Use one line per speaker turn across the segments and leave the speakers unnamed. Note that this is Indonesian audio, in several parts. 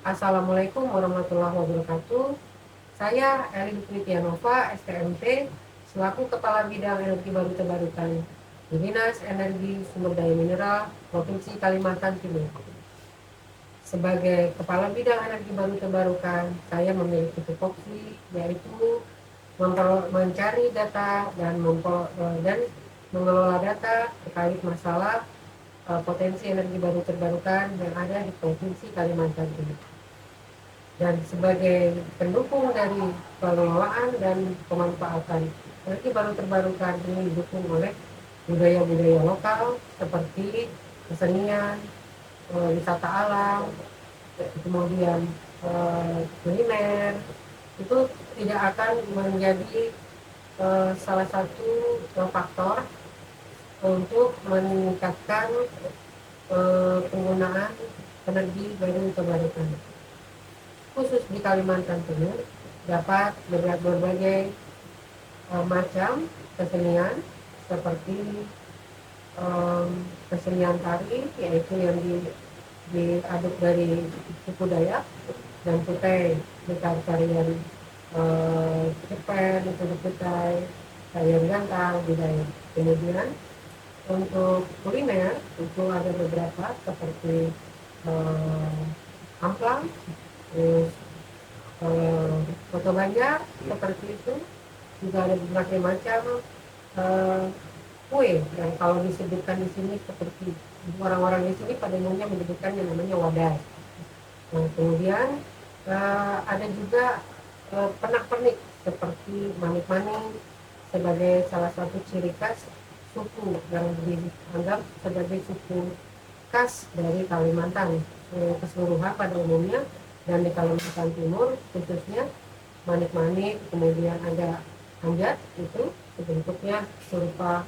Assalamualaikum warahmatullahi wabarakatuh. Saya Elin Pritianova, STMT, selaku Kepala Bidang Energi Baru Terbarukan di Dinas Energi Sumber Daya Mineral Provinsi Kalimantan Timur. Sebagai Kepala Bidang Energi Baru Terbarukan, saya memiliki tupoksi yaitu mencari data dan mengelola data terkait masalah potensi energi baru terbarukan yang ada di Provinsi Kalimantan Timur. Dan sebagai pendukung dari pengelolaan dan pemanfaatan energi baru terbarukan ini didukung oleh budaya-budaya lokal seperti kesenian, wisata alam, kemudian kuliner, itu tidak akan menjadi salah satu faktor untuk meningkatkan penggunaan energi baru terbarukan. Khusus di Kalimantan Timur dapat berbagai macam kesenian seperti kesenian tari, yaitu yang diaduk dari suku Dayak dan Kutai, tarian Cepen, itu Kutai, tarian gantang, budaya. Kemudian untuk kuliner itu ada beberapa seperti amplang, terus foto banjar seperti itu, juga ada berbagai macam kue yang kalau disebutkan di sini seperti orang-orang di sini pada umumnya menyebutkan yang namanya wadah. Nah, kemudian ada juga pernak-pernik seperti manik-manik sebagai salah satu ciri khas suku yang dianggap sebagai suku khas dari Kalimantan keseluruhan pada umumnya, dan di Kalimantan Timur khususnya manik-manik, kemudian ada anjat, itu bentuknya serupa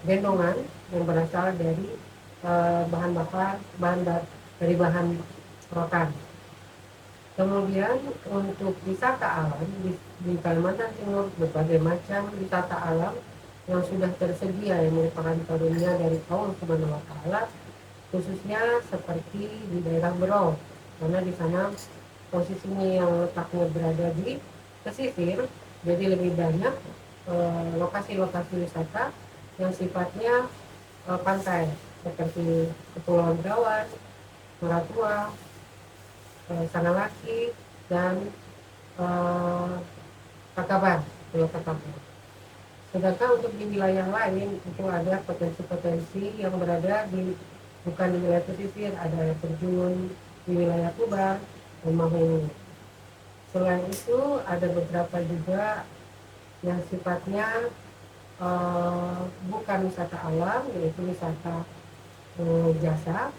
gendongan yang berasal dari bahan rotan. Kemudian untuk wisata alam di Kalimantan Timur, berbagai macam wisata alam yang sudah tersedia yang merupakan karunia dari Allah Subhanahu wa Ta'ala, khususnya seperti di daerah Berau, karena di sana posisinya yang letaknya berada di pesisir, jadi lebih banyak lokasi-lokasi wisata yang sifatnya pantai seperti Kepulauan Brawan, Meratua, Sanalaki, dan Takabar, Pulau Takabar. Sedangkan untuk di wilayah lain itu ada potensi-potensi yang berada bukan di wilayah pesisir, ada air terjun di wilayah Tubar, Mahulu. Selain itu ada beberapa juga yang sifatnya bukan wisata alam, yaitu wisata jasa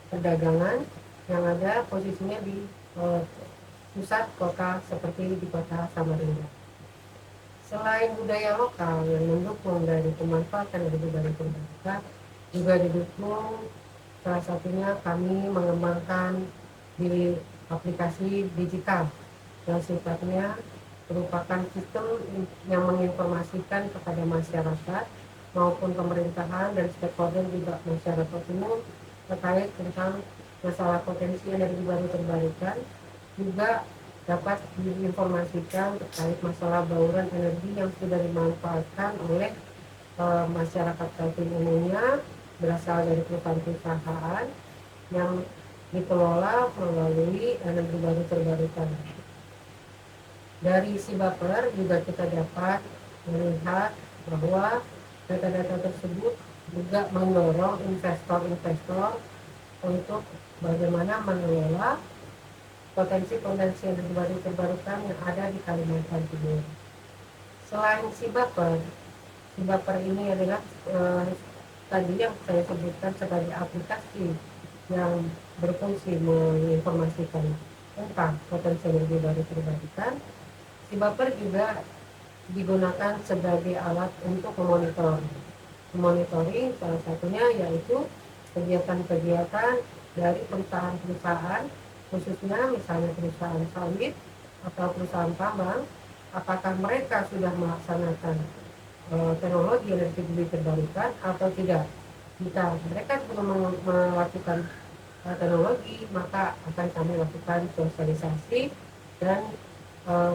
perdagangan yang ada posisinya di pusat kota seperti di kota Samarinda. Selain budaya lokal yang mendukung dari pemanfaatan energi baru terbarukan, juga didukung salah satunya kami mengembangkan di aplikasi digital yang sifatnya merupakan sistem yang menginformasikan kepada masyarakat maupun pemerintahan dan stakeholder juga masyarakat umum terkait tentang masalah potensi energi baru terbarukan, juga dapat diinformasikan terkait masalah bauran energi yang sudah dimanfaatkan oleh masyarakat Kaltim umumnya berasal dari perusahaan-perusahaan yang dikelola melalui energi baru terbarukan. Dari Sibaper juga kita dapat melihat bahwa data-data tersebut juga mendorong investor-investor untuk bagaimana mengelola potensi-potensi energi baru terbarukan yang ada di Kalimantan Timur. Selain Sibaper ini adalah tadi yang saya sebutkan sebagai aplikasi yang berfungsi menginformasikan tentang potensi energi baru terbarukan. Sibaper juga digunakan sebagai alat untuk memonitoring salah satunya yaitu kegiatan-kegiatan dari perusahaan-perusahaan, khususnya misalnya perusahaan sawit atau perusahaan tambang, apakah mereka sudah melaksanakan teknologi energi terbarukan atau tidak. Jika mereka belum melakukan teknologi, maka akan kami lakukan sosialisasi dan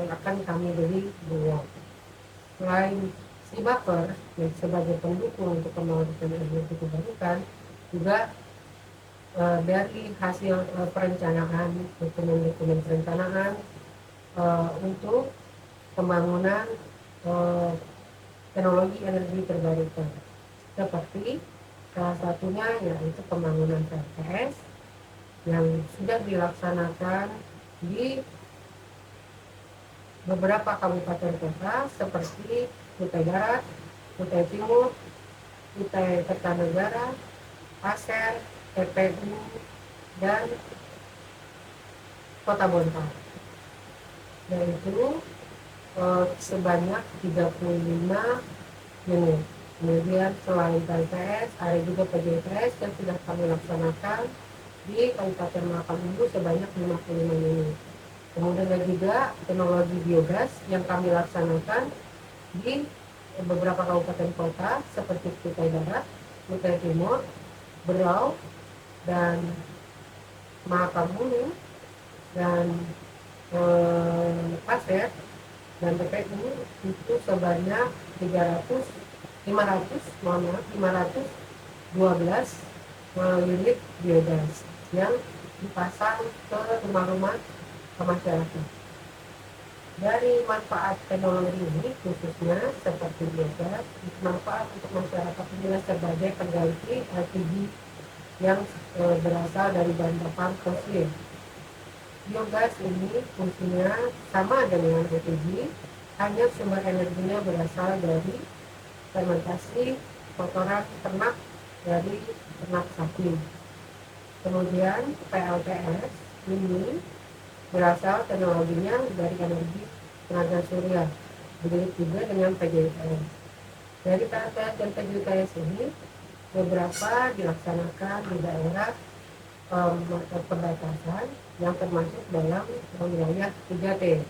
akan kami beri reward. Selain si buffer sebagai pendukung untuk pembangkit energi terbarukan, juga dari hasil perencanaan dokumen perencanaan untuk pembangunan eh, teknologi energi terbarukan, seperti salah satunya yaitu pembangunan PLTS yang sudah dilaksanakan di beberapa kabupaten kota seperti Kutai Barat, Kutai Timur, Kutai Kertanegara, Pasir, TPU, dan Kota Bontang, yaitu sebanyak 35 unit. Kemudian selain PLTS, ada juga PJTS yang sudah kami laksanakan di Kabupaten Mahakam sebanyak 55 unit. Kemudian ada juga teknologi biogas yang kami laksanakan di beberapa kabupaten kota seperti Kutai Barat, Kutai Timur, Berau, dan Mahakam dan Pasir dan TPU itu sebanyak 512 unit biogas yang dipasang ke rumah-rumah masyarakat. Dari manfaat teknologi ini khususnya seperti biogas, manfaat untuk masyarakat inilah sebagai pengganti LPG yang berasal dari bahan bakar fosil. Biogas ini fungsinya sama dengan LPG, hanya sumber energinya berasal dari fermentasi kotoran ternak dari ternak sapi. Kemudian PLTS ini berasal teknologinya dari energi tenaga surya, begitu juga dengan PJTS. Dari PLTS dan PJTS ini beberapa dilaksanakan di daerah perbatasan yang termasuk dalam wilayah 3T.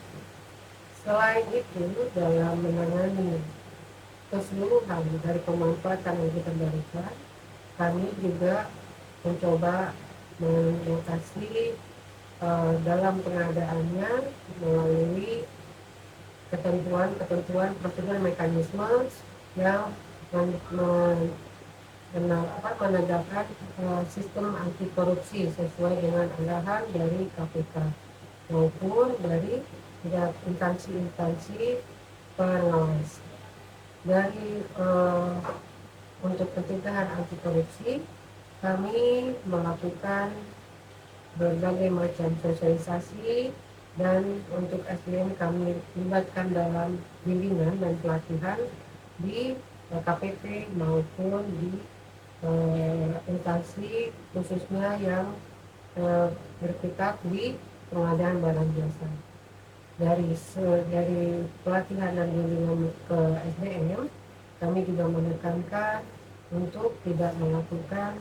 Selain itu, dalam menangani keseluruhan dari pemanfaatan energi terbarukan, kami juga mencoba mengatasi dalam pengadaannya melalui ketentuan prosedur mekanisme yang menegakkan sistem anti korupsi sesuai dengan arahan dari KPK maupun dari instansi-instansi pengawas. Dari untuk pencegahan anti korupsi, kami melakukan berbagai macam sosialisasi, dan untuk SDM kami libatkan dalam bimbingan dan pelatihan di KPP maupun di instansi khususnya yang berkutat di pengadaan barang jasa. Dari pelatihan dan bimbingan ke SDM, kami juga menekankan untuk tidak melakukan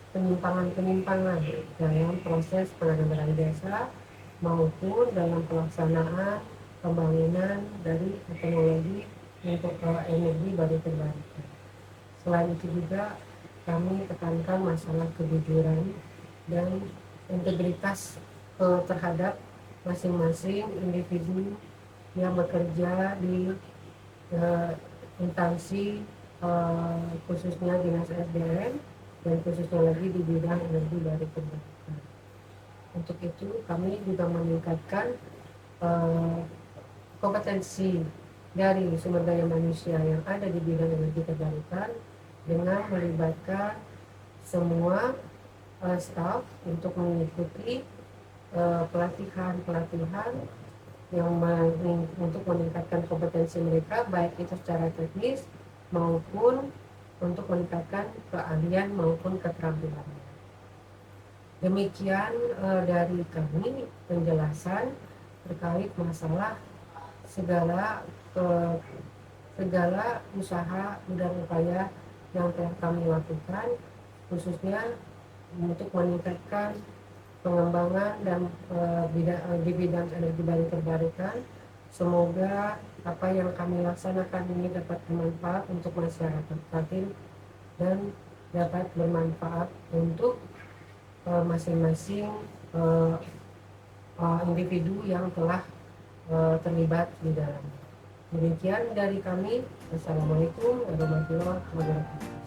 penyimpangan dalam proses pengadaan barang jasa maupun dalam pelaksanaan pembangunan dari teknologi untuk energi baru terbarukan. Selain itu juga kami tekankan masalah kejujuran dan integritas terhadap masing-masing individu yang bekerja di instansi khususnya dinas SDM dan khususnya lagi di bidang energi baru terbarukan. Untuk itu kami juga meningkatkan kompetensi dari sumber daya manusia yang ada di bidang energi terbarukan dengan melibatkan semua staf untuk mengikuti pelatihan yang untuk meningkatkan kompetensi mereka, baik itu secara teknis maupun untuk meningkatkan keahlian maupun keterampilan. Demikian dari kami penjelasan terkait masalah segala usaha dan upaya yang telah kami lakukan, khususnya untuk meningkatkan pengembangan dan di bidang energi baru terbarukan. Semoga apa yang kami laksanakan ini dapat bermanfaat untuk masyarakat Kaltim dan dapat bermanfaat untuk masing-masing individu yang telah terlibat di dalam. Demikian dari kami. Assalamualaikum warahmatullahi wabarakatuh.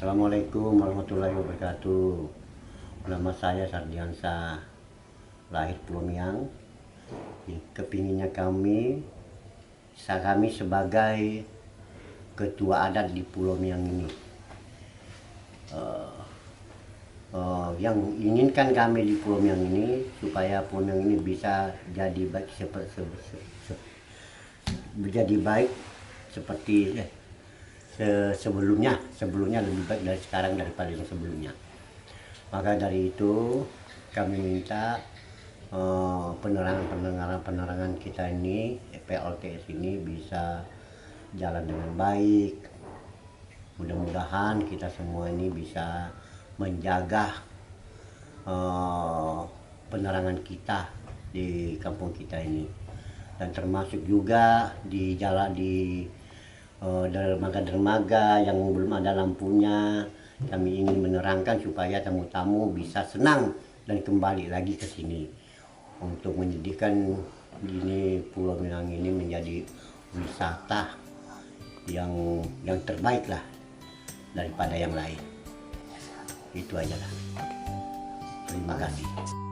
Assalamualaikum warahmatullahi wabarakatuh. Nama saya Sardiansa, lahir Pulau Miang. Kepinginnya kami sebagai ketua adat di Pulau Miang ini, yang inginkan kami di Pulau Miang ini supaya Pulau Miang ini bisa jadi baik seperti sebelumnya lebih baik dari sekarang daripada yang sebelumnya. Maka dari itu kami minta penerangan kita ini, PLTS ini bisa jalan dengan baik. Mudah-mudahan kita semua ini bisa menjaga penerangan kita di kampung kita ini, dan termasuk juga di jalan dermaga-dermaga yang belum ada lampunya. Kami ingin menerangkan supaya tamu-tamu bisa senang dan kembali lagi ke sini untuk menjadikan ini Pulau Miang ini menjadi wisata yang terbaik lah daripada yang lain. Itu aja lah. Terima kasih.